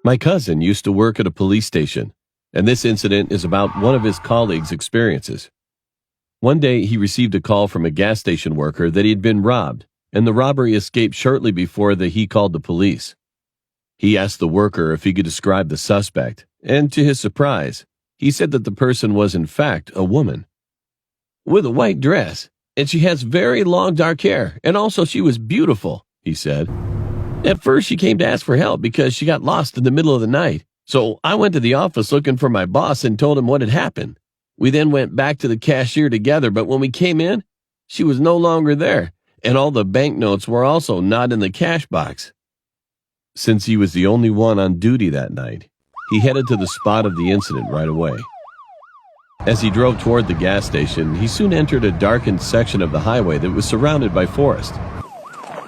My cousin used to work at a police station, and this incident is about one of his colleagues' experiences. One day, he received a call from a gas station worker that he had been robbed, and the robbery escaped shortly before he called the police. He asked the worker if he could describe the suspect, and to his surprise, he said that the person was in fact a woman. "With a white dress, and she has very long dark hair, and also she was beautiful," he said. "At first she came to ask for help because she got lost in the middle of the night. So I went to the office looking for my boss and told him what had happened. We then went back to the cashier together, but when we came in, she was no longer there, and all the banknotes were also not in the cash box." Since he was the only one on duty that night, he headed to the spot of the incident right away. As he drove toward the gas station, he soon entered a darkened section of the highway that was surrounded by forest.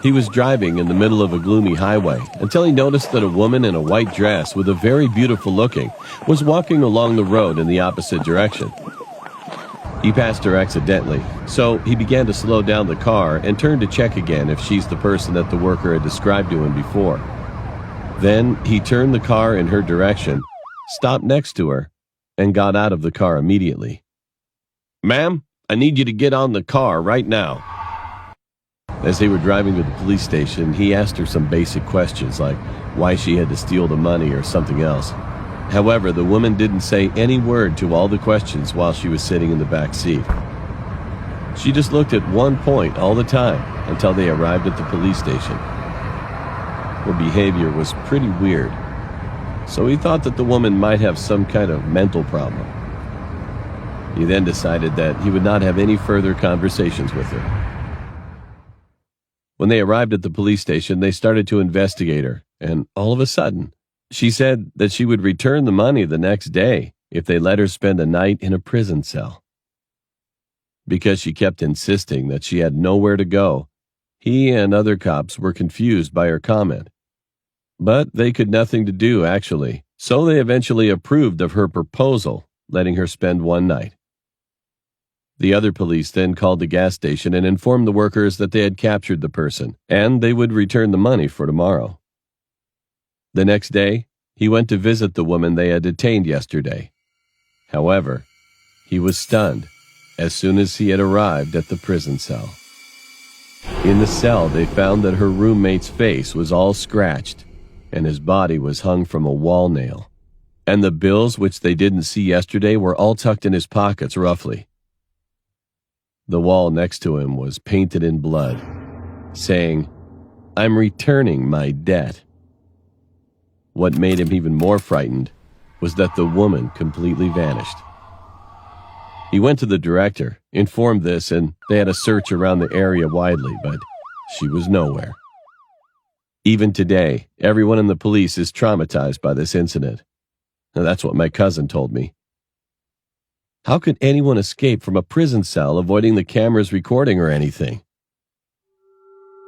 He was driving in the middle of a gloomy highway until he noticed that a woman in a white dress with a very beautiful looking was walking along the road in the opposite direction. He passed her accidentally, so he began to slow down the car and turned to check again if she's the person that the worker had described to him before. Then he turned the car in her direction, stopped next to her, and got out of the car immediately. "Ma'am, I need you to get on the car right now." As they were driving to the police station, he asked her some basic questions like why she had to steal the money or something else. However, the woman didn't say any word to all the questions while she was sitting in the back seat. She just looked at one point all the time until they arrived at the police station. Her behavior was pretty weird, so he thought that the woman might have some kind of mental problem. He then decided that he would not have any further conversations with her. When they arrived at the police station, they started to investigate her, and all of a sudden, she said that she would return the money the next day if they let her spend a night in a prison cell. Because she kept insisting that she had nowhere to go, he and other cops were confused by her comment. But they could nothing to do, actually, so they eventually approved of her proposal, letting her spend one night. The other police then called the gas station and informed the workers that they had captured the person, and they would return the money for tomorrow. The next day, he went to visit the woman they had detained yesterday. However, he was stunned as soon as he had arrived at the prison cell. In the cell, they found that her roommate's face was all scratched, and his body was hung from a wall nail. And the bills which they didn't see yesterday were all tucked in his pockets roughly. The wall next to him was painted in blood, saying, "I'm returning my debt." What made him even more frightened was that the woman completely vanished. He went to the director, informed this, and they had a search around the area widely, but she was nowhere. Even today, everyone in the police is traumatized by this incident. And that's what my cousin told me. How could anyone escape from a prison cell avoiding the cameras recording or anything?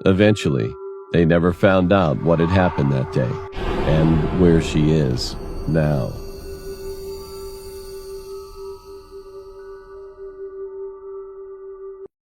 Eventually, they never found out what had happened that day and where she is now.